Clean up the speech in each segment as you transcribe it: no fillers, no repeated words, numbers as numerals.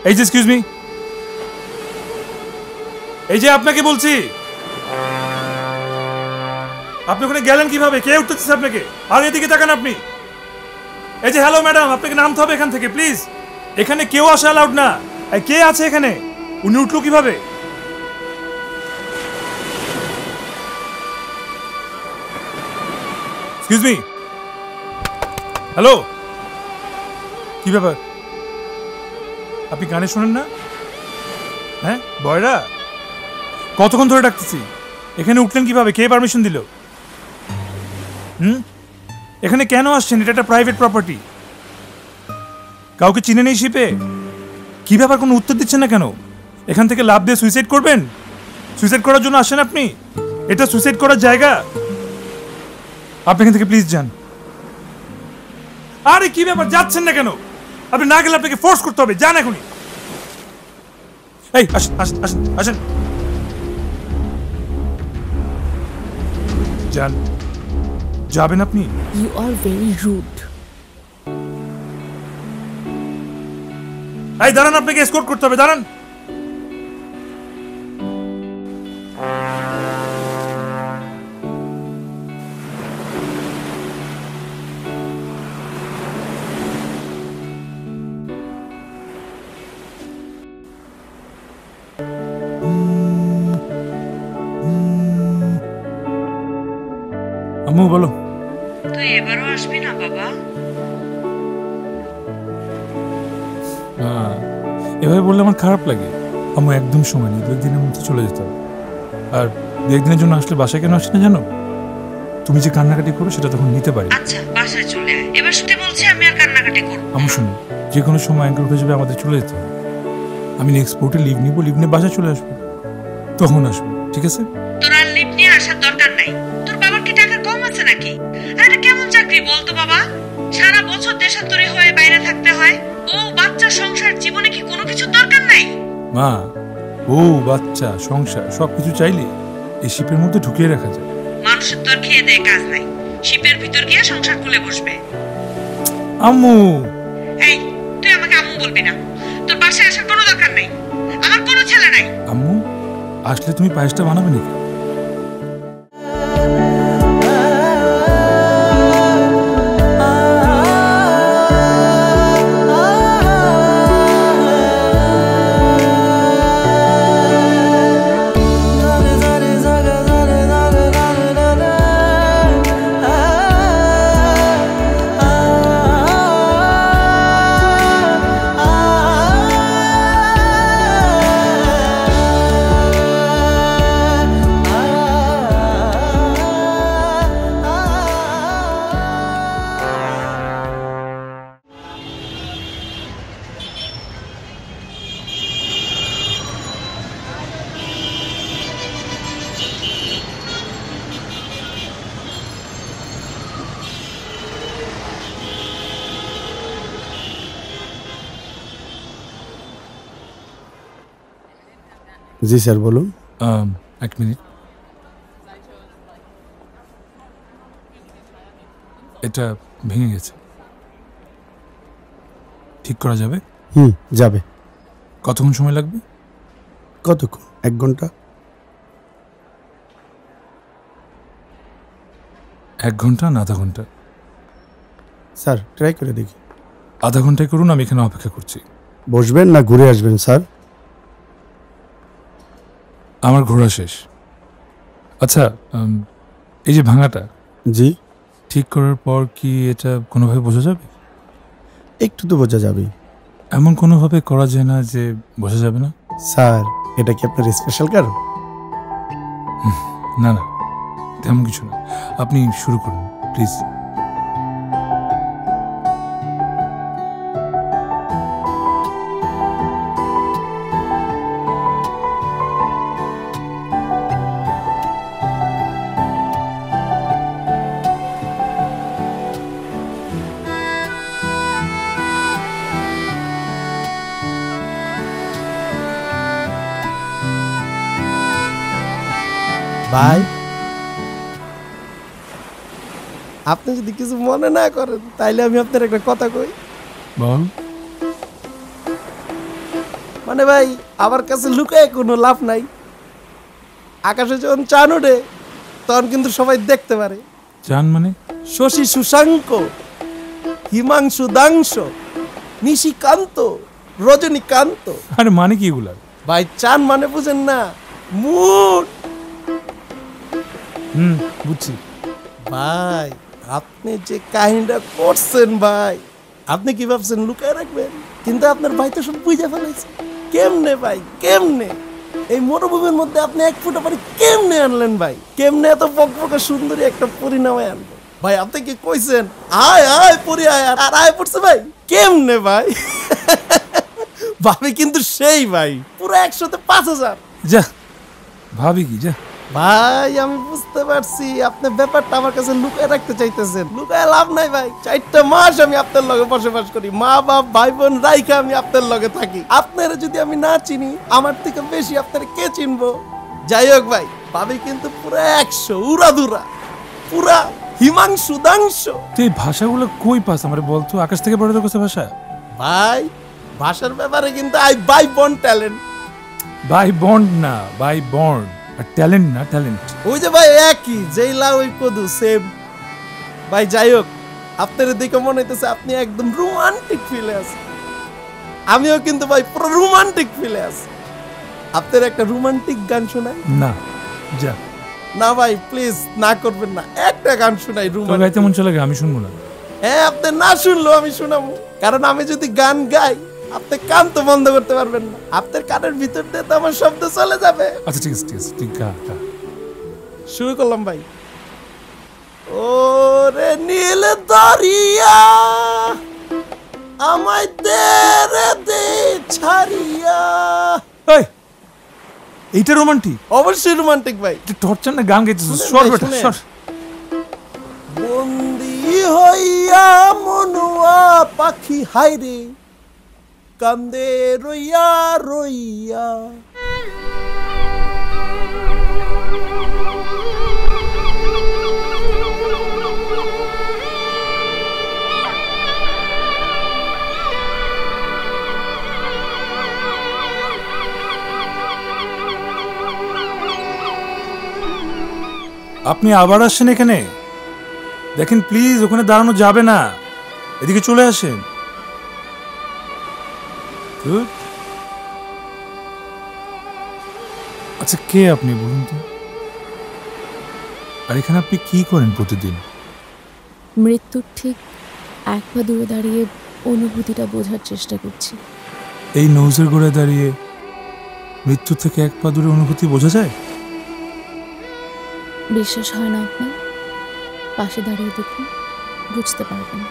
এই যে excuse me, এই যে আপনাকে বলছি, আপনি ওখানে গেলেন কিভাবে? কে উঠতেছে আপনাকে? আর এদিকে তাকান আপনি। এই যে হ্যালো ম্যাডাম, আপনাকে নামতে হবে এখান থেকে প্লিজ। এখানে কেউ আসা অ্যালাউড না। কে আছে এখানে? উনি উঠলো কিভাবে? এক্সকিউজ মি, হ্যালো, কি ব্যাপার? আপনি গানে শোনেন না? হ্যাঁ বয়রা, কতক্ষণ ধরে ডাকতেছি, এখানে উঠলেন কিভাবে? কে পারমিশন দিল? এখানে কেন আসছেন? এটা একটা প্রাইভেট প্রপার্টি। কাউকে চিনে নেই শিপে? কি ব্যাপার, কোনো উত্তর দিচ্ছেন না কেন? এখান থেকে লাফ দিয়ে সুইসাইড করবেন? সুইসাইড করার জন্য আসেন আপনি? এটা সুইসাইড করার জায়গা? আপনি এখান থেকে প্লিজ যান। আরে কি ব্যাপার, যাচ্ছেন না কেন? আপনি না গেলে আপনাকে ফোর্স করতে হবে, যান এখনই। এই আসেন আসেন আসেন আসেন, যান। যাবেন আপনি? You are very rude. এই দাঁড়ান, আপনাকে এসকর্ট করতে হবে, দাঁড়ান। আম্মু বলো। তুই এবারও আসবি না বাবা? এভাবে বললে আমার খারাপ লাগে। আম্মু একদম সময় নেই, 2 দিনের মধ্যে চলে যেতে হবে। আর 2 দিনের জন্য আসলে বাসায় কেন আসছি না জানো? তুমি যে কান্নাকাটি করো সেটা তখন নিতে পারি। আচ্ছা বাসায় চলে আয়, এবার শুধু বলছি আমি আর কান্নাকাটি করব। আম্মু শুনো, যে কোনো সময় অ্যাঙ্কেল উঠে যাবে, আমাদের চলে যেতে হবে। আমি নেক্সট পোর্টে লিভ নিব, লিভ নিয়ে বাসায় চলে আসবো, তখন আসবো, ঠিক আছে? তোর আর লিভ নিয়ে আসার দরকার নাই। তোর বাবার কি টাকা কম আছে নাকি? আর এটা কেমন চাকরি বলতো বাবা? সারা বছর দেশান্তরী হয়ে বাইরে থাকতে হয়। ও বাচ্চা, সংসার, জীবনে কি কোনো কিছু দরকার নাই? মা, ও বাচ্চা, সংসার সবকিছু চাইলে এই শিপের মধ্যে ঢুকিয়ে রাখা যায়। মানুষের তো আর খেয়ে দেয়ে কাজ নাই, শিপের ভিতর গিয়ে সংসার খুলে বসবে। আম্মু, এই তুই আমাকে আম্মু বলবি না। তোর বাসায় আসার কোনো দরকার নাই, আমার কোনো ছেলে নাই। আম্মু আসলে তুমি পায়েসটা বানাবে নাকি? জি স্যার বলুন। এক মিনিট, এটা ভেঙে গেছে, ঠিক করা যাবে? যাবে। কতক্ষণ সময় লাগবে? কতক্ষণ? 1 ঘন্টা। 1 ঘন্টা না আধা ঘন্টা? স্যার ট্রাই করে দেখি। আধা ঘন্টায় করুন, আমি এখানে অপেক্ষা করছি। বসবেন না ঘুরে আসবেন স্যার? আমার ঘোরা শেষ। আচ্ছা, এই যে ভাঙাটা, জি ঠিক করার পর কি এটা কোনোভাবে বোঝা যাবে? একটু তো বোঝা যাবে। এমন কোনোভাবে করা যায় না যে বোঝা যাবে না? স্যার এটা কি আপনার স্পেশাল কার? না না, তেমন কিছু না, আপনি শুরু করুন প্লিজ। ভাই আপনি যদি কিছু মনে না করেন তাইলে আমি আপনার একটা কথা কই। বল। মানে ভাই আমার কাছে লুকায় কোনো লাভ নাই। আকাশে যখন চাঁদ ওঠে তখন কিন্তু সবাই দেখতে পারে। চান মানে? শশী সুশাঙ্ক, হিমাংশু দাংশ, নিশিকান্ত, রজনীকান্ত। আরে মানে কি এগুলা? ভাই চান মানে বুঝেন না, মুড। বুঝছি। ভাই আপনি যে কাহিনীটা করছেন ভাই, আপনি কি ভাবছেন লুকায় রাখবেন? কিন্তু আপনার ভাই তো সব বুঝে ফেলাইছে। কেমনে ভাই, কেমনে এই মরুভূমির মধ্যে আপনি এক ফুটা পানি কেমনে আনলেন ভাই? কেমনে এত পকপকে সুন্দরী একটা পরিণামে আনবো ভাই? আপনি কি কইছেন আয় আয় পরি আয়, আর আয় পড়ছে ভাই? কেমনে ভাই? ভাবি কিন্তু সেই ভাই, পুরো 100-তে 5000। যা ভাবি কি যা। ভাই আমি বুঝতে পারছি আপনি ব্যাপারটা আমার কাছে লুকায় রাখতে চাইতেছেন। লুকায় লাভ নাই ভাই, 4টা মাস আমি আপনার লগে বসবাস করি, মা বাপ ভাই বোন রাইখা আমি আপনার লগে থাকি। আপনারা যদি আমি না চিনি, আমার থেকে বেশি আপনারা কে চিনবো? যাই হোক ভাই, ভাবি কিন্তু পুরো 100 উড়াধুরা, পুরা হিমাংশু দাংশ। তুই এই ভাষাগুলো কই পাস আমার বলতো? আকাশ থেকে পড়ে তোর কাছে ভাষা? ভাই ভাষার ব্যাপারে কিন্তু আই বাই বন ট্যালেন্ট। বাই বন্ড না, বাই বন্ড। আর ট্যালেন্ট না, ট্যালেন্ট। ওই যে ভাই একই, যেই লাউ ওই কদু সেম। ভাই যাই হোক, আপনার দেখে মনে হইতেছে আপনি একদম রোমান্টিক ফিলে আছেন। আমিও কিন্তু ভাই পুরো রোমান্টিক ফিলে আছি। আপনার একটা রোমান্টিক গান শোনাই? না যা। না ভাই প্লিজ, না করবেন না, একটা গান শোনাই তোর রোমান্টিক। গাইতে মন চলে গে, আমি শুনবো না। হ্যাঁ আপনি না শুনলেও আমি শোনাবো, কারণ আমি যদি গান গাই আপনি কান তো বন্ধ করতে পারবেন না। আপনার কানের ভিতর দিয়ে তো আমার শব্দ চলে যাবে। আচ্ছা ঠিক আছে, ঠিক আছে, ঠিক গা গা। শুরু করলাম ভাই। ওরে নীল দরিয়া আমায় দে রে দে ছাড়িয়া। এই এইটা রোমান্টিক? অবশ্যই রোমান্টিক ভাই। টর্চার না গান গাইতেছিস? শুনেন সর ভাই, বেটা শুনেন। সর। বন্দি হইয়া মনুয়া পাখি হাইরে কান্দে রইয়া রইয়া। আপনি আবার আসছেন এখানে? দেখেন প্লিজ, ওখানে দাঁড়ানো যাবে না, এদিকে চলে আসেন। Good. আচ্ছা কে আপনি বলুন তো? আর এখানে আপনি কি করেন প্রতিদিন? মৃত্যুর ঠিক 1 পা দূরে দাঁড়িয়ে অনুভূতিটা বোঝার চেষ্টা করছি। এই নৌজের গোড়ায় দাঁড়িয়ে মৃত্যু থেকে 1 পা দূরে অনুভূতি বোঝা যায়? বিশ্বাস হয় না আপনার? পাশে দাঁড়িয়ে দেখুন, বুঝতে পারবেন।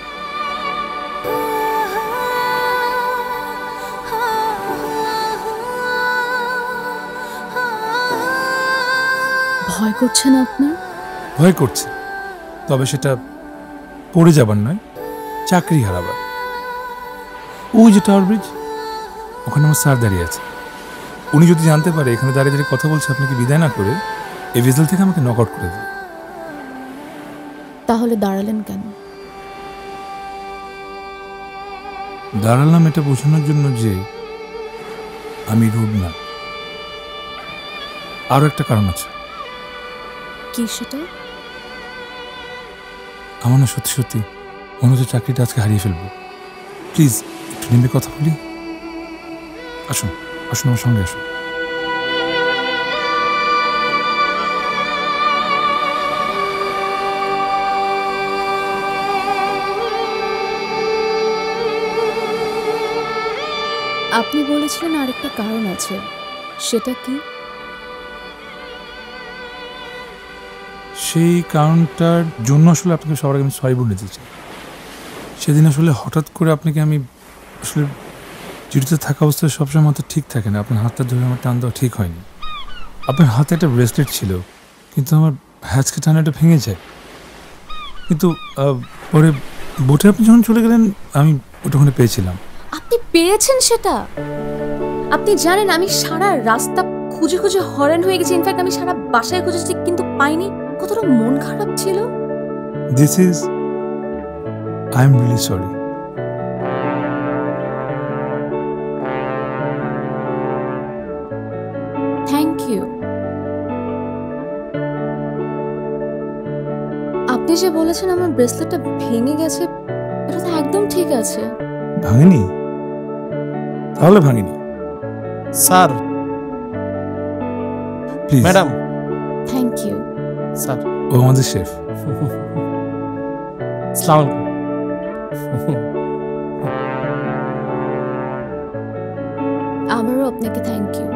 ভয় করছে না আপনার? ভয় করছে, তবে সেটা পড়ে যাবার নয়, চাকরি হারাবার। ওই যে টাওয়ার ব্রিজ, ওখানে আমার স্যার দাঁড়িয়ে আছে। উনি যদি জানতে পারে এখানে দাঁড়িয়ে দাঁড়িয়ে কথা বলছে, আপনাকে বিদায় না করে এই ভেসেল থেকে আমাকে নক আউট করে দেবে। তাহলে দাঁড়ালেন কেন? দাঁড়ালাম এটা বোঝানোর জন্য যে আমি রুড না। আরো একটা কারণ আছে। কি সেটা? আমার না সত্যি সত্যি মনে হচ্ছে চাকরিটা আজকে হারিয়ে ফেলবো। প্লিজ একটু নেমে কথা বলি। আসুন আসুন, আমার সঙ্গে আসুন। আপনি বলেছিলেন আরেকটা কারণ আছে, সেটা কি? সেই কারণটার জন্য আসলে আপনাকে সবার আগে আমি সরি বলে দিতে চাই। সেদিন আসলে হঠাৎ করে আপনাকে আমি আসলে চিঠিতে থাকা অবস্থায় সবসময় মাথা ঠিক থাকে না। আপনার হাতটা ধরে আমার টান দেওয়া ঠিক হয়নি। আপনার হাতে একটা ব্রেসলেট ছিল, কিন্তু আমার হ্যাচকে টানাটা ভেঙে যায়। কিন্তু পরে বোটে আপনি যখন চলে গেলেন আমি ওটা ওখানে পেয়েছিলাম। আপনি পেয়েছেন সেটা? আপনি জানেন আমি সারা রাস্তা খুঁজে খুঁজে হরেন হয়ে গেছি। ইনফ্যাক্ট আমি সারা বাসায় খুঁজেছি কিন্তু পাইনি। কতটা মন খারাপ ছিল। This is I am really sorry. You. আপনি যে বলেছেন আমার ব্রেসলেটটা ভেঙে গেছে, এটা তো একদম ঠিক আছে। ভাঙেনি? তাহলে ভাঙেনি। Sir, please madam, thank you. Sir. ও আমাদের শেফ। আসসালামু আলাইকুম। আমারও আপনাকে থ্যাংক ইউ।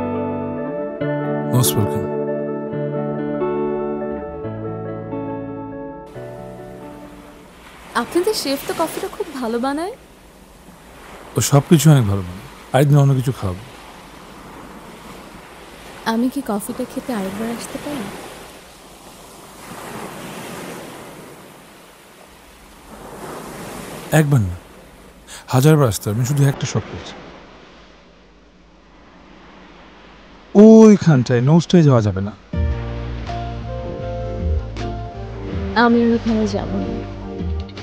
Most welcome. আপনাদের শেফ তো কফিটা খুব ভালো বানায়। ও সব কিছু অনেক ভালো বানায়। আরেকদিন অন্য কিছু খাওয়াবো। আমি কি কফিটা খেতে আরেকবার আসতে পারি? একবার না, হাজারবার আসতে হবে। শুধু একটা শখ করছি, ওইখানটায় নোজটায় যাওয়া যাবে না। আমি ওখানে যাব না।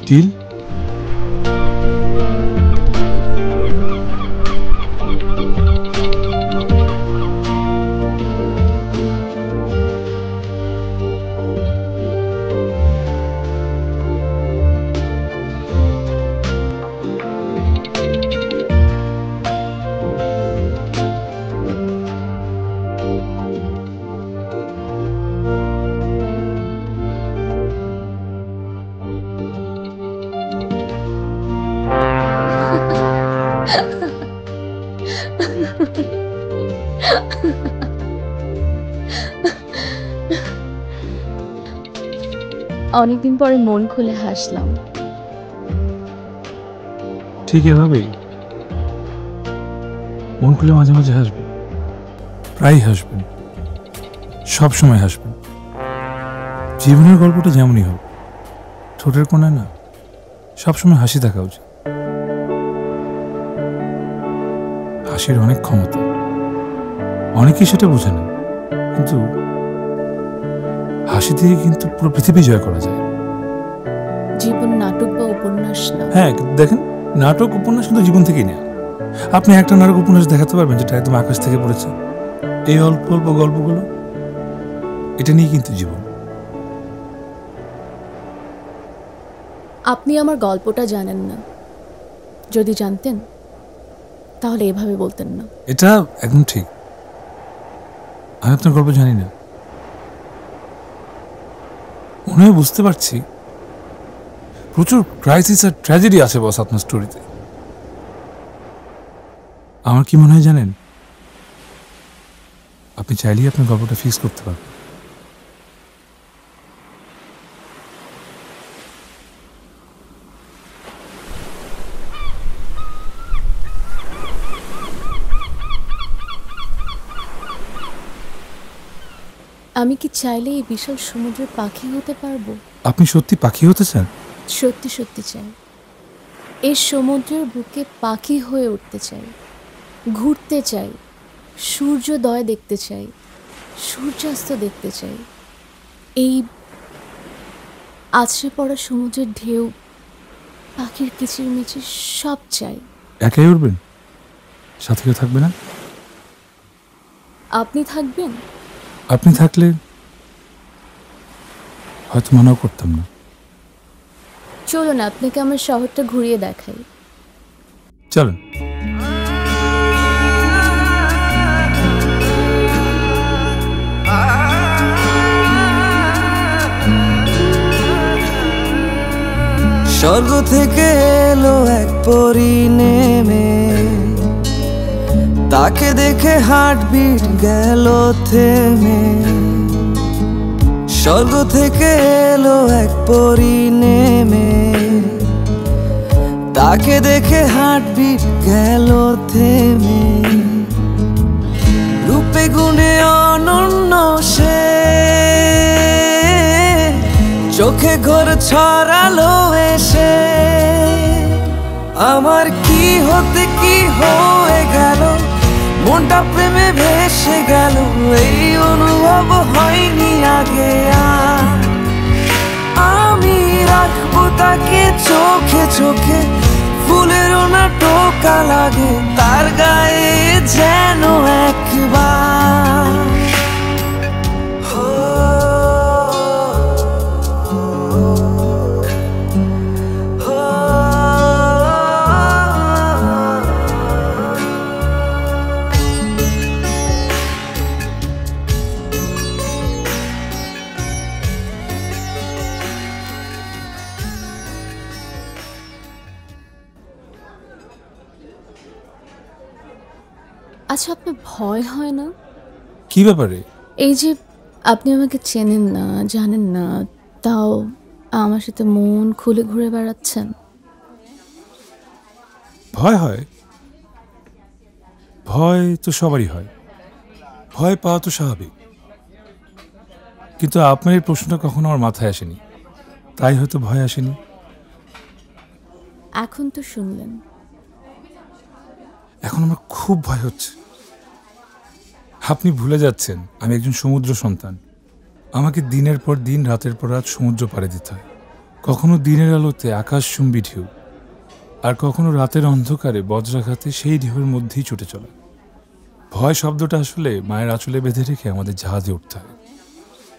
ডিল? অনেকদিন পরে মন খুলে হাসলাম। ঠিক এভাবেই মন খুলে মাঝে মাঝে হাসবে, প্রায় হাসবেন, সব সময় হাসবেন। জীবনের গল্পটা যেমনই হোক, ঠোঁটের কোণায় না সবসময় হাসি থাকা উচিত। হাসির অনেক ক্ষমতা, অনেকেই সেটা বোঝে না, কিন্তু হাসি দিয়ে কিন্তু পুরো পৃথিবী জয় করা যায়। জীবন নাটক বা উপন্যাস না। হ্যাঁ, কিন্তু দেখেন, নাটক উপন্যাস কিন্তু জীবন থেকেই নেয়া। আপনি একটা নাটক উপন্যাস দেখাতে পারবেন যেটা একদম আকাশ থেকে পড়েছে? এই অল্প অল্প গল্পগুলো, এটা নিয়ে কিন্তু জীবন। আপনি আমার গল্পটা জানেন না। যদি জানতেন তাহলে এভাবে বলতেন না। এটা একদম ঠিক। আমি আপনার গল্প জানি না, মনে হয় বুঝতে পারছি প্রচুর ক্রাইসিস আর ট্র্যাজেডি আছে বস আপনার স্টোরিতে। আমার কি মনে হয় জানেন, আপনি চাইলেই আপনার গল্পটা ফিক্স করতে পারবেন। আমি কি চাইলে এই বিশাল সমুদ্রের পাখি হতে পারবো? আপনি সত্যি পাখি হতে চান? সত্যি সত্যি চাই। এই সমুদ্রের বুকে পাখি হয়ে উঠতে চাই, ঘুরতে চাই, সূর্যোদয় দেখতে চাই, সূর্যাস্ত দেখতে চাই। এই আছড়ে পড়া সমুদ্রের ঢেউ, পাখির কিচিরমিচির সব চাই। একাই উঠবেন? সাথে কেউ থাকবে না? আপনি থাকবেন? আপনি থাকলে হয়তো মানাও করতাম না। চলুন আপনাকে আমার শহরটা ঘুরিয়ে দেখাই। চলুন। স্বর্গ থেকে এলো এক পরী নেমে, তাকে দেখে হার্টবিট গেল থেমে। স্বর্গ থেকে এলো এক পরী নেমে, তাকে দেখে হার্টবিট গেল থেমে। রূপে গুণে অনন্য সে, চোখে ঘোর ছড়ালো এসে। আমার কি হতে কি হয়ে গেল, মনটা প্রেমে ভেসে গেল। এই অনুভব হয়নি আগে আর। আমি রাখবো তাকে চোখে চোখে, ফুলেরও না টোকা লাগে তার গায়ে যেন একবার। আচ্ছা, আপনার ভয় হয় না? কি ব্যাপারে? এই যে আপনি আমাকে চেনেন না, জানেন না, তাও আমার সাথে মন খুলে ঘুরে বেড়াচ্ছেন। ভয় হয়? ভয় তো সবারই হয়, ভয় পাওয়া তো স্বাভাবিক। কিন্তু আপনার এই প্রশ্নটা কখনো আমার মাথায় আসেনি, তাই হয়তো ভয় আসেনি। এখন তো শুনলেন। এখন আমার খুব ভয় হচ্ছে। আপনি ভুলে যাচ্ছেন আমি একজন সমুদ্র সন্তান। আমাকে দিনের পর দিন, রাতের পর রাত সমুদ্র পাড়ে দিতে হয়। কখনো দিনের আলোতে আকাশচুম্বী ঢেউ, আর কখনো রাতের অন্ধকারে বজ্রাঘাতে সেই ঢেউয়ের মধ্যেই ছুটে চলে। ভয় শব্দটা আসলে মায়ের আঁচলে বেঁধে রেখে আমাদের জাহাজে উঠতে হয়।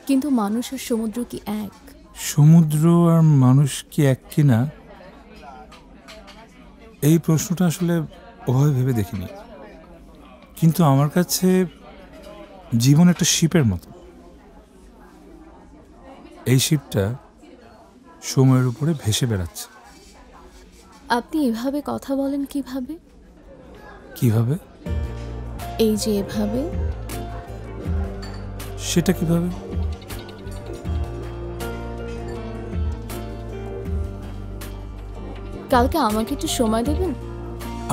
কিন্তু মানুষ আর সমুদ্র কি এক? সমুদ্র আর মানুষ কি এক কিনা, এই প্রশ্নটা আসলে ওভাবে ভেবে দেখিনি। কিন্তু আমার কাছে জীবন একটা শিপের মতো। এই শিপটা সময়ের উপরে ভেসে বেড়াচ্ছে। আপনি এভাবে কথা বলেন কিভাবে? কিভাবে? এই যে এভাবে। সেটা কিভাবে? কালকে আমাকে একটু সময় দেবেন?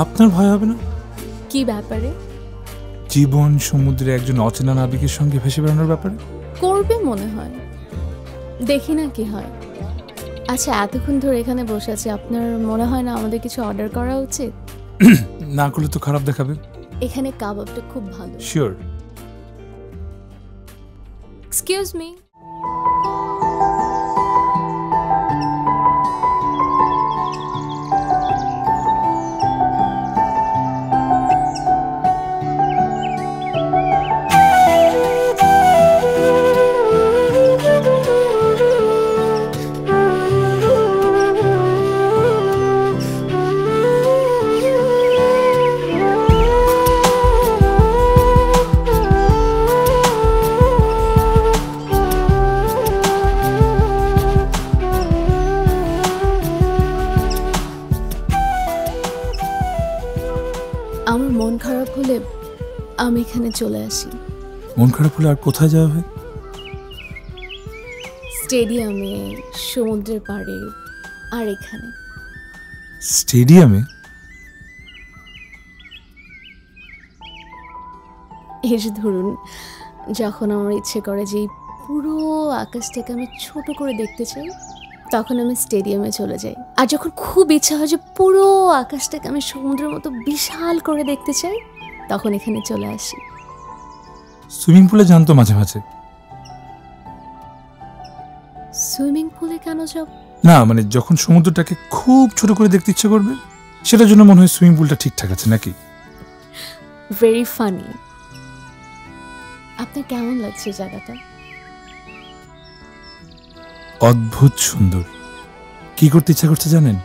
আপনার ভয় হবে না? কি ব্যাপারে? জীবন সমুদ্রে একজন অচেনা নাবিকের সঙ্গে ভেসে বেড়ানোর ব্যাপারে। করবে মনে হয়, দেখি না কি হয়। আচ্ছা, এতক্ষণ ধরে এখানে বসে আছি, আপনার মনে হয় না আমাদের কিছু অর্ডার করা উচিত? না করলে তো খারাপ দেখাবে। এখানে কাবাবটা খুব ভালো। শিওর। Excuse me. আমার মন খারাপ হলে আমি এখানে চলে আসি। মন খারাপ হলে আর কোথায় যাওয়া হয়? স্টেডিয়ামে, সমুদ্রের পাড়ে, আর এখানে। স্টেডিয়ামে? এই যে ধরুন, যখন আমার ইচ্ছে করে যে এই পুরো আকাশটাকে আমি ছোট করে দেখতে চাই, তখন আমি স্টেডিয়ামে চলে যাই। আর যখন খুব ইচ্ছা হয় যে পুরো আকাশটাকে আমি সমুদ্রের মতো বিশাল করে দেখতে চাই, তখন এখানে চলে আসি। সুইমিং পুলে যান তো মাঝে মাঝে। সুইমিং পুলে কেন যাব? না মানে যখন সমুদ্রটাকে খুব ছোট করে দেখতে ইচ্ছে করবে, সেটার জন্য মনে হয় সুইমিং পুলটা ঠিকঠাক আছে নাকি? Very funny. আপনার কেমন লাগছে জায়গাটা? অদ্ভুত সুন্দর। কি করতে ইচ্ছা করছে জানেন?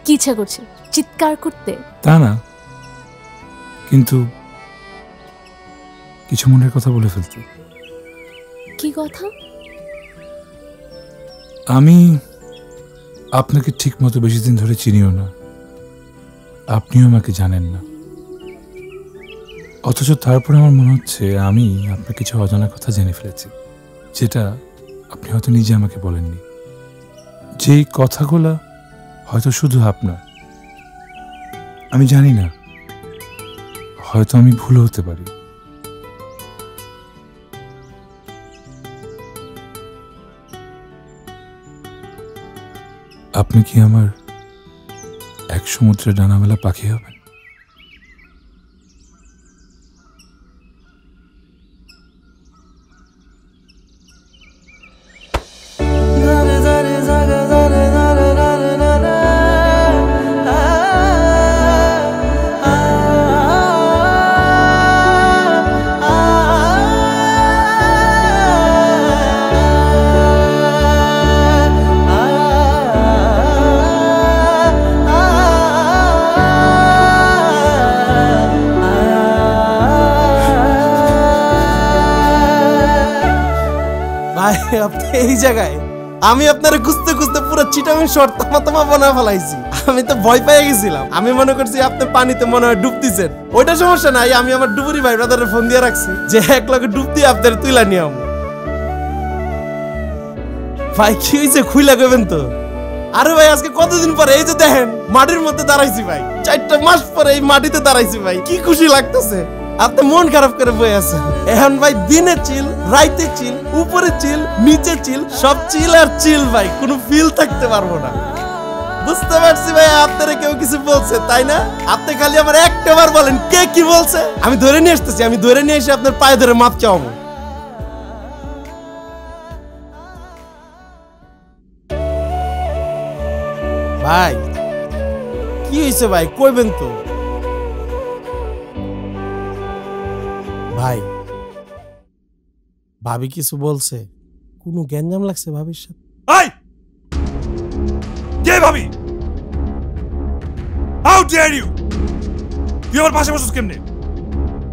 কি ইচ্ছা করছে? চিৎকার করতে? তা না, কিন্তু কিছু মনের কথা বলে ফেলতে। কি কথা? আমি আপনাকে ঠিক মতো বেশি দিন ধরে চিনিও না, আপনিও আমাকে জানেন না, অথচ তারপরে আমার মনে হচ্ছে আমি আপনার কিছু অজানা কথা জেনে ফেলেছি, যেটা আপনি হয়তো নিজে আমাকে বলেননি। যেই কথাগুলো হয়তো শুধু আপনার। আমি জানি না, হয়তো আমি ভুল হতে পারি। আপনি কি আমার এক সমুদ্রে ডানামেলা পাখি হবেন? ভাই আপনি এই জায়গায়? আমি আপনারে খুঁজতে খুঁজতে পুরো চিটাং শর্ট তামা বানা ফেলাইছি। আমি তো ভয় পেয়ে গেছিলাম। আমি মনে করছি আপনি পানিতে মনে হয় ডুব দিছেন। ওইটা সমস্যা নাই, আমি আমার ডুবুরি ভাই ব্রাদারে ফোন দিয়ে রাখছি যে এক লগে ডুব দিয়ে আপনার তুইলা নিয়ে আমু। ভাই কি হয়েছে খুইলা কইবেন তো? আরে ভাই আজকে কতদিন পরে এই যে দেখেন মাটির মধ্যে দাঁড়াইছি ভাই, 4টা মাস পরে এই মাটিতে দাঁড়াইছি ভাই, কি খুশি লাগতেছে। আপনি মন খারাপ করে বই আছেন। এখন ভাই দিনে চিল, রাইতে চিল, উপরে চিল, নিচে চিল, সব চিল আর চিল ভাই, কোনো ফিল থাকতে পারবো না। বুঝতে পারছি ভাই আপনারা কেউ কিছু বলছে তাই না? আপনি খালি আমার একটা বার বলেন কে কি বলছে, আমি ধরে নিয়ে আসতেছি। আমি ধরে নিয়ে এসে আপনার পায়ে ধরে মাপ চাওয়াবো। ভাই কি হয়েছে ভাই কইবেন তো? ভাই ভাবি কিছু বলছে? কোনো গ্যাঞ্জাম লাগছে ভাবির সাথে? এই কে ভাবি? How dare you! তুই আমার পাশে বসছস কেমনে?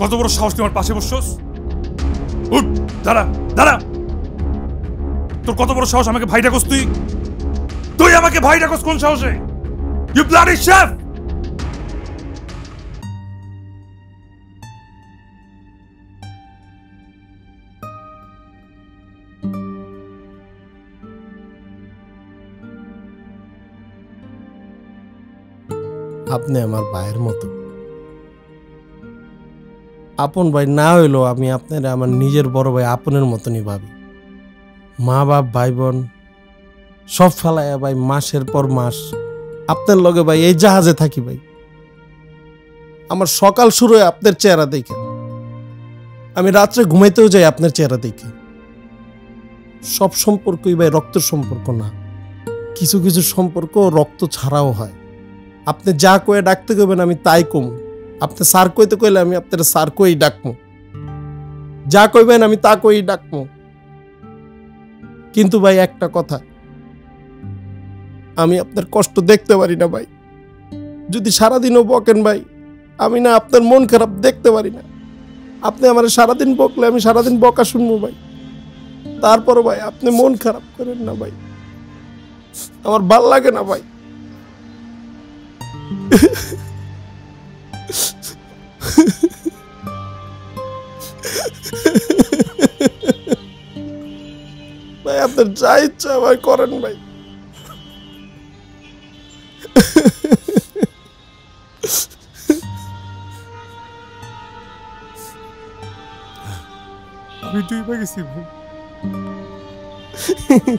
কত বড় সাহস তুই আমার পাশে বসছস? উঠ, দাঁড়া দাঁড়া। তোর কত বড় সাহস আমাকে ভাই ডাকস? তুই আমাকে ভাই ডাকস কোন সাহসে? You bloody chef! আপনি আমার ভাইয়ের মতো, আপন ভাই না হইলেও আমি আপনার আমার নিজের বড় ভাই আপনের মতনই ভাবি। মা বাপ ভাই বোন সব ফেলাইয়া ভাই মাসের পর মাস আপনার লগে ভাই এই জাহাজে থাকি ভাই। আমার সকাল শুরু হয় আপনার চেহারা দেখে, আমি রাত্রে ঘুমাইতেও যাই আপনার চেহারা দেখে। সব সম্পর্কই ভাই রক্তের সম্পর্ক না, কিছু কিছু সম্পর্ক রক্ত ছাড়াও হয়। আপনি যা কয়ে ডাকতে কইবেন আমি তাই কম। আপনি স্যার কইতে কইলে আমি আপনার স্যার কই ডাকমু, যা কইবেন আমি তা কই ডাকমু। কিন্তু ভাই একটা কথা, আমি আপনার কষ্ট দেখতে পারি না ভাই। যদি সারাদিনও বকেন ভাই, আমি না আপনার মন খারাপ দেখতে পারি না। আপনি আমার সারাদিন বকলে আমি সারাদিন বকা শুনবো ভাই, তারপরও ভাই আপনি মন খারাপ করেন না ভাই, আমার ভাল লাগে না ভাই। ভাই আপনার যা ইচ্ছা ভাই করেন ভাই। আমি ডুবে গেছি ভাই।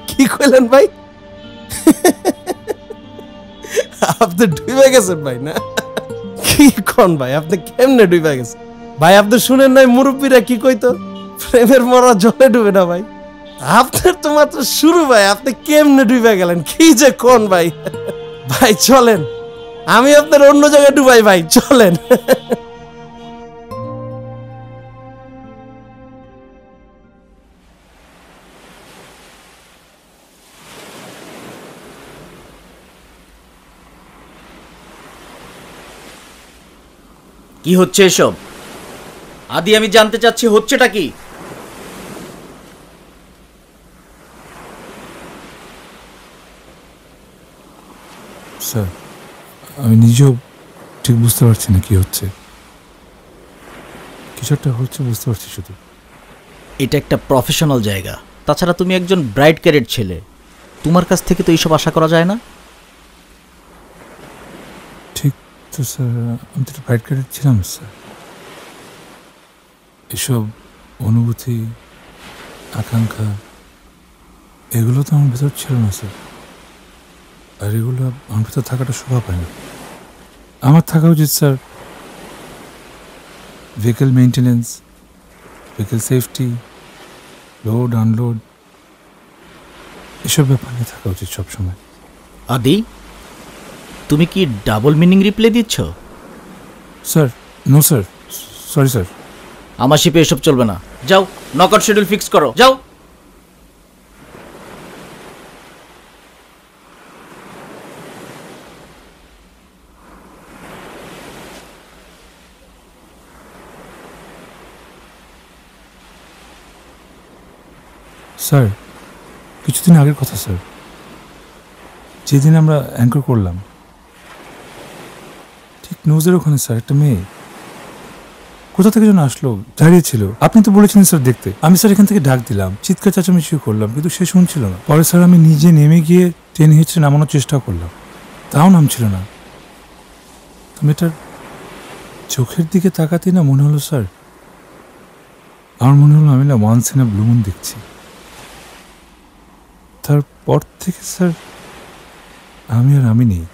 কি কইলেন ভাই? আপনি ডুবে গেছেন ভাই? না কি কোন ভাই, আপনি কেমনে ডুবে গেছেন ভাই? আপনি শুনেন নাই মুরব্বীরা কি কইতো, প্রেমের মরা জলে ডুবে না ভাই। আপনার তো মাত্র শুরু ভাই, আপনি কেমনে ডুবে গেলেন কি যে কোন ভাই? ভাই চলেন আমি আপনার অন্য জায়গায় ডুবাই ভাই, চলেন। কি হচ্ছে এসব? আদি আমি জানতে চাচ্ছি হচ্ছেটা কি? স্যার আমি নিজেও ঠিক বুঝতে পারছি না কি হচ্ছে। কিছু একটা হচ্ছে বুঝতে পারছি শুধু। এটা একটা প্রফেশনাল জায়গা, তাছাড়া তুমি একজন ব্রাইট ক্যারেট ছেলে, তোমার কাছ থেকে তো এইসব আশা করা যায় না। ঠিক তো স্যার, আমি তো ব্রাইট ক্যারেট ছিলাম স্যার। এসব অনুভূতি আকাঙ্ক্ষা এগুলো তো আমার ভেতর ছিল না স্যার, আর এগুলো আমার ভেতর থাকাটা শোভা পায় না। আমার থাকা উচিত sir vehicle maintenance, vehicle safety, load unload, এসব ব্যাপার নিয়ে থাকা উচিত সবসময়। আদি তুমি কি ডাবল মিনিং রিপ্লাই দিচ্ছ? Sir no sir, sorry sir. আমার শিপে এসব চলবে না, যাও নকআউট শিডিউল ফিক্স করো, যাও। স্যার কিছুদিন আগের কথা স্যার, যেদিন আমরা অ্যাঙ্কর করলাম, ঠিক নিউজের ওখানে স্যার একটা মেয়ে কোথা থেকে যেন আসলো, দাঁড়িয়েছিল। আপনি তো বলেছিলেন স্যার দেখতে। আমি স্যার এখান থেকে ডাক দিলাম, চিৎকার চেঁচামেচিও করলাম, কিন্তু সে শুনছিল না। পরে স্যার আমি নিজে নেমে গিয়ে ট্রেন হিচড়ে নামানোর চেষ্টা করলাম, তাও নামছিল না। তো মেয়েটার চোখের দিকে তাকাতেই না মনে হলো স্যার, আমার মনে হলো আমি না once in a blue moon দেখছি। তারপর থেকে স্যার আমি নেই।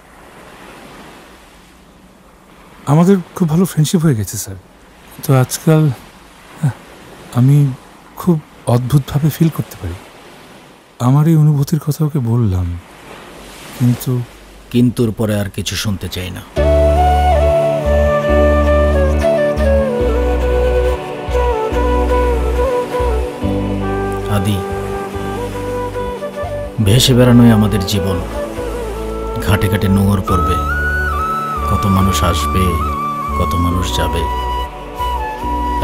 আমাদের খুব ভালো ফ্রেন্ডশিপ হয়ে গেছে স্যার, তো আজকাল আমি খুব অদ্ভুতভাবে ফিল করতে পারি। আমার এই অনুভূতির কথা ওকে বললাম, কিন্তুর পরে আর কিছু শুনতে চাই না। আদি, ভেসে বেড়ানোই আমাদের জীবন। ঘাটে ঘাটে নোঙর পড়বে, কত মানুষ আসবে, কত মানুষ যাবে।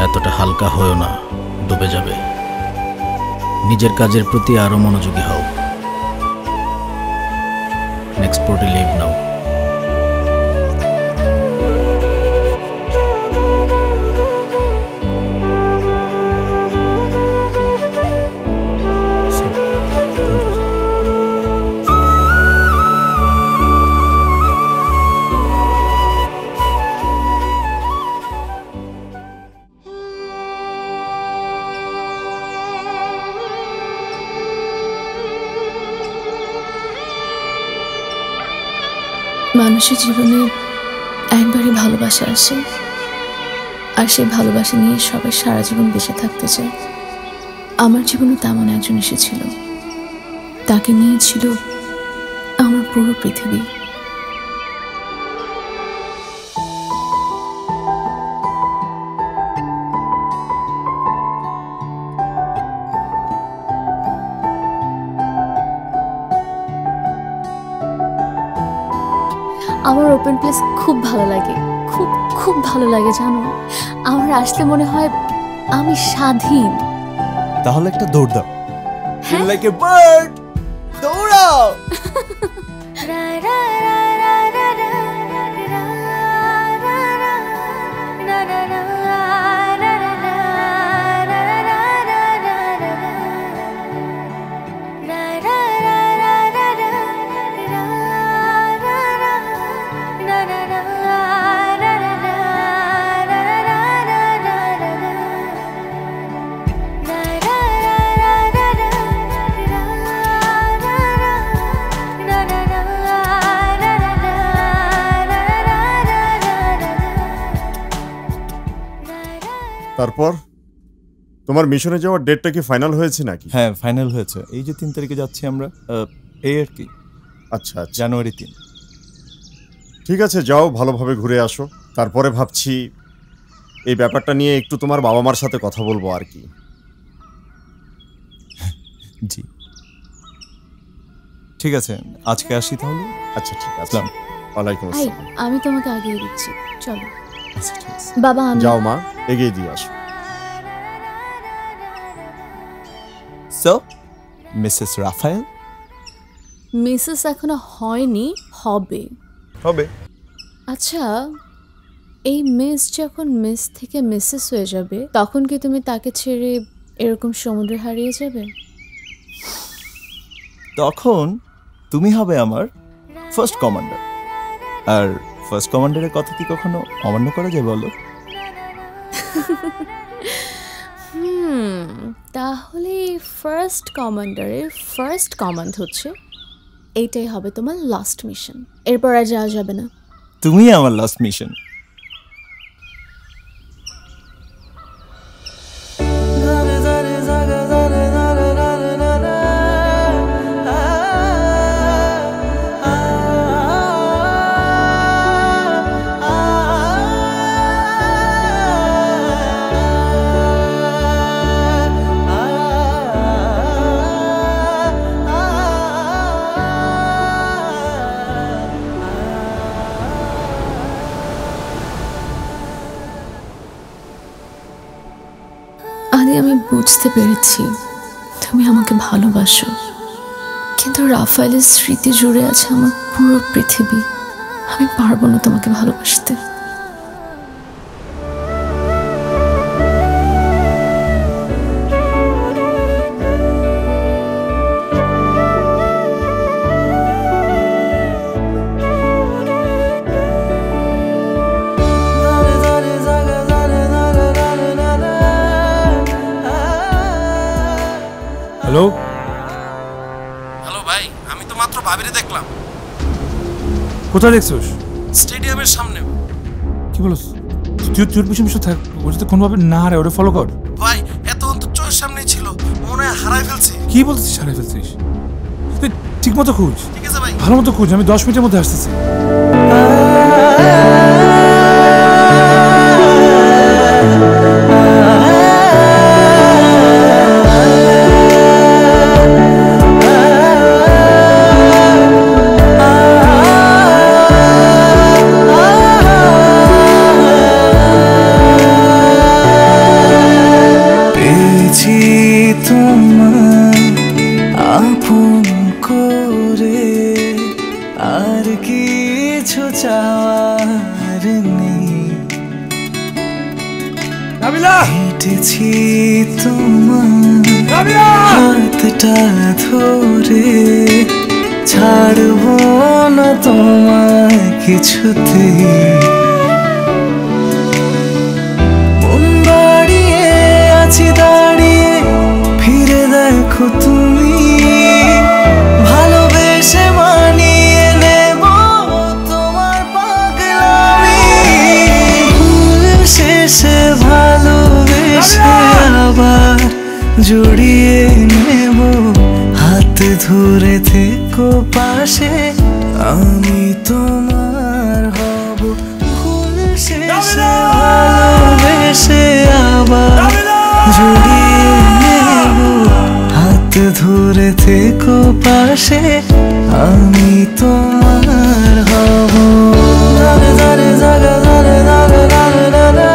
এতটা হালকা হয়েও না, ডুবে যাবে। নিজের কাজের প্রতি আরো মনোযোগী হও। নেক্সট পোর্টে লিভ নাও। মানুষের জীবনে একবারই ভালোবাসা আসে, আর সেই ভালোবাসা নিয়ে সবাই সারা জীবন বেঁচে থাকতে চায়। আমার জীবনে তেমন একজন এসেছিল, তাকে নিয়ে ছিল আমার পুরো পৃথিবী। আমার ওপেন প্লেস খুব ভালো লাগে, খুব খুব ভালো লাগে জানো। আমার আসলে মনে হয় আমি স্বাধীন। তাহলে একটা দৌড় দাও। হ্যাঁ? লাইক এ বার্ড, দৌড়াও। তারপর তোমার মিশনে যাওয়ার ডেটটা কি ফাইনাল হয়েছে নাকি? হ্যাঁ, ফাইনাল হয়েছে। এই যে 3 তারিখে যাচ্ছি আমরা, এই আর কি। আচ্ছা আচ্ছা, জানুয়ারি 3। ঠিক আছে, যাও, ভালোভাবে ঘুরে আসো। তারপরে ভাবছি এই ব্যাপারটা নিয়ে একটু তোমার বাবা মার সাথে কথা বলবো আর কি। জি ঠিক আছে, আজকে আসি তাহলে। আচ্ছা ঠিক আছে। আসসালাম। ওয়ালাইকুম আই, আসসালাম। আমি তোমাকে আগিয়ে দিচ্ছি, চলো। আচ্ছা ঠিক আছে। বাবা আমি যাও মা, এগিয়ে দিয়ে আসো। So Mrs Rafael. মিসেস এখনো হয়নি, হবে। হবে। আচ্ছা, এই মিস যখন মিস থেকে মিসেস হয়ে যাবে, তখন কি তুমি তাকে ছেড়ে এরকম সমুদ্রে হারিয়ে যাবে? তখন তুমি হবে আমার ফার্স্ট কমান্ডার। আর ফার্স্ট কমান্ডারের কথা কি কখনো অমান্য করা যায় বলো? তাহলে ফার্স্ট কমান্ডারের ফার্স্ট কমান্ড হচ্ছে এইটাই হবে তোমার লাস্ট মিশন। এরপর আর যাওয়া যাবে না। তুমি আমার লাস্ট মিশন। আদি, আমি বুঝতে পেরেছি তুমি আমাকে ভালোবাসো, কিন্তু রাফায়েলের স্মৃতি জুড়ে আছে আমার পুরো পৃথিবী। আমি পারবো না তোমাকে ভালোবাসতে। হ্যালো হ্যালো ভাই, আমি তো মাত্র ভাবিরে দেখলাম কোথায় দেখছোস? স্টেডিয়ামের সামনে। কি বলছ? চোর পিছু পিছু থাক, ও যদি কোনোভাবে না হারে ওটা ফলো কর। ভাই এত অন্তর চোখের সামনেই ছিল, মনে হয় হারাই ফেলছি। কি বলছিস হারাই ফেলছিস? তুই ঠিক মতো খুঁজ, ঠিক আছে ভাই। ভালো মতো খুঁজ, আমি 10 মিনিটের মধ্যে আসতেছি। আপন করে আর কিছু চাওয়ার নেই, হেঁটেছি তোমার হাতটা ধরে, ছাড়বো না তোমার কিছুতেই। মন বাড়িয়ে আছি দাঁড়িয়ে, ফিরে দেখো তুমি, ভালোবেসে মানিয়ে নেব তোমার পাগলামি। ভুল শেষে ভালোবেসে আবার জড়িয়ে নেব, হাত ধরে থেকো পাশে, আমি তোমার হব। ভুল শেষে ভালোবেসে আবার জড়িয়ে নেব, হাত ধরে থেকো পাশে, আমি তোমার হব। দারে দারে জাগা দারে দারে দারে দারে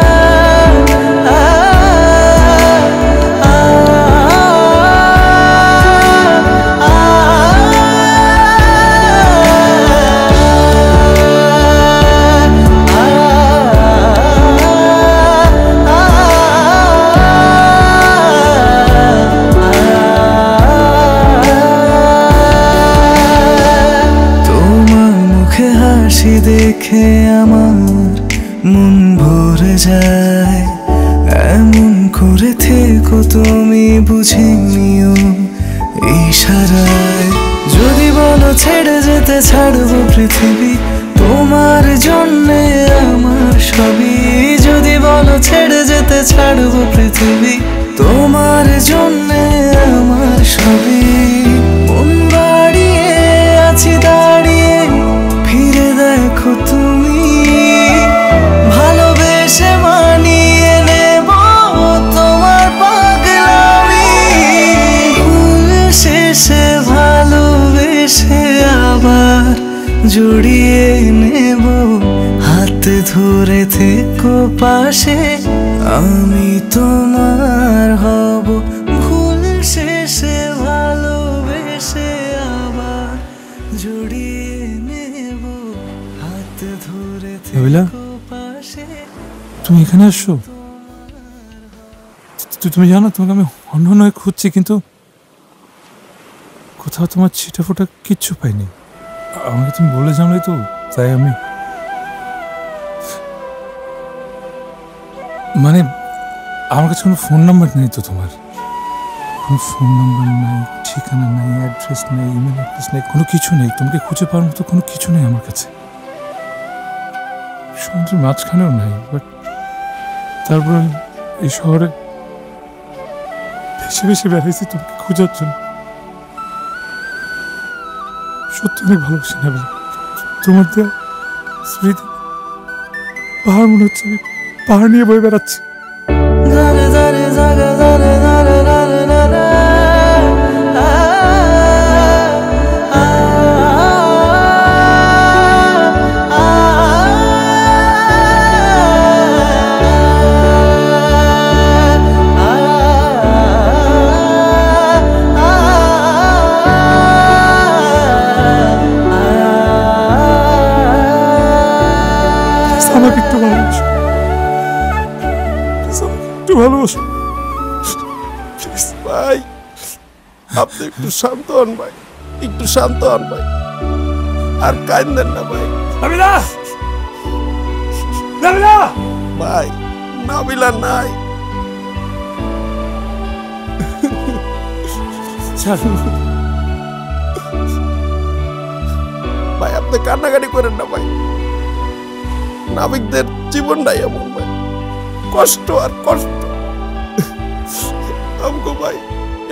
দেখে আমার মন ভরে যায়, এমন করে থেকো তুমি বুঝে নিও ইশারায়। যদি বলো ছেড়ে যেতে ছাড়বো পৃথিবী, তোমার জন্যে আমার সবই। যদি বলো ছেড়ে যেতে ছাড়বো পৃথিবী, তোমার জন্যে আমার সবই। মন বাড়িয়ে আছি দাঁড়িয়ে, ফিরে দেখো তুমি, ভালোবেসে মানিয়ে নেব তোমার পাগলামি। ভুল শেষে ভালোবেসে আবার জড়িয়ে নেব, হাত ধরে থেকো পাশে, আমি তোমার হব। ভুল শেষে ভালোবেসে আবার জড়িয়ে নেব, হাত ধরে থেকো পাশে। তুমি এখানে আসছো? তুমি জানো তোমাকে আমি অন্য নয় খুঁজছি, কিন্তু কোথাও তোমার ছিটা ফোটা কিচ্ছু পাইনি। আমাকে তুমি বলে জানলে তো, তাই আমি মানে আমার কাছে কোনো ফোন নাম্বার নেই তো, তোমার কোনো ফোন নাম্বার নাই, ঠিকানা নাই, অ্যাড্রেস নেই, ইমেল অ্যাড্রেস নেই, কোনো কিছু নেই। তোমাকে খুঁজে পাওয়ার মতো কোনো কিছু নেই আমার কাছে, সমুদ্রের মাঝখানেও নাই। বাট তারপর এই শহরে বেশি বেশি বেড়াইছি তোমাকে খোঁজার জন্য। সত্যি অনেক ভালোবাসি না, তোমার দেওয়া স্মৃতি পাহাড় মনে হচ্ছে আমি পাহাড় নিয়ে বয়ে বেড়াচ্ছি। আমাকে একটু ভালোবাসো, একটু ভালোবাসো ভাই। আপনি একটু শান্ত হন ভাই, একটু শান্ত হন ভাই, আর কাঁদেন না ভাই। নাবিলা, নাবিলা ভাই, নাবিলা নাই। ভাই আপনি কান্নাকাটি করেন না ভাই, নাবিকদের জীবনটাই এমন ভাই, কষ্ট আর কষ্ট। আমগো ভাই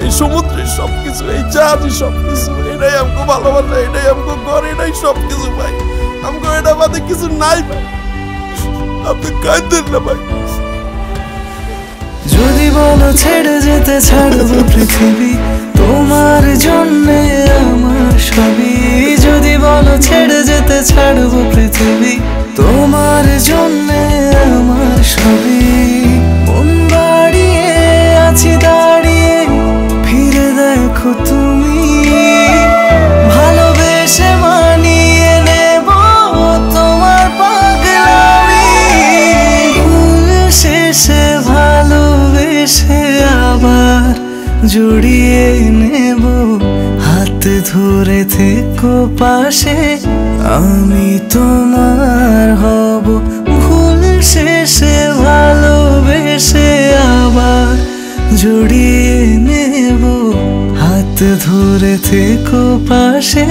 এই সমুদ্রের সবকিছু, এই জাহাজই সবকিছু, এটাই আমগো ভালোবাসা, এটাই আমগো ঘর, এটাই সবকিছু ভাই। আমগো এটা বাদে কিছু নাই ভাই, আপনি কাঁদেন না ভাই। যদি বলো ছেড়ে যেতে ছাড়বো পৃথিবী, তোমার জন্যে আমার সবই। যদি বলো ছেড়ে যেতে ছাড়বো পৃথিবী, তোমার জন্যে আমার সবই। মন বাড়িয়ে আছি দাঁড়িয়ে, ফিরে দেখো তুমি, ভালোবেসে মানিয়ে নেব তোমার পাগলামি। ভুল শেষে ভালোবেসে আবার জড়িয়ে নেব, হাত ধরে থেকো পাশে, আমি তোমার হব। ভুল শেষে ভালোবেসে আবার জড়িয়ে নেব, হাত ধরে থেকো পাশে,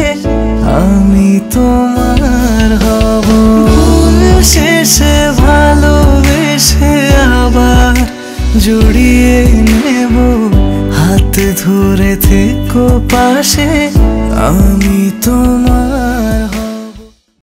আমি তোমার হব। ভুল শেষে ভালোবেসে আবার জড়িয়ে নেব, হাত ধরে থেকো পাশে, আমি তোমার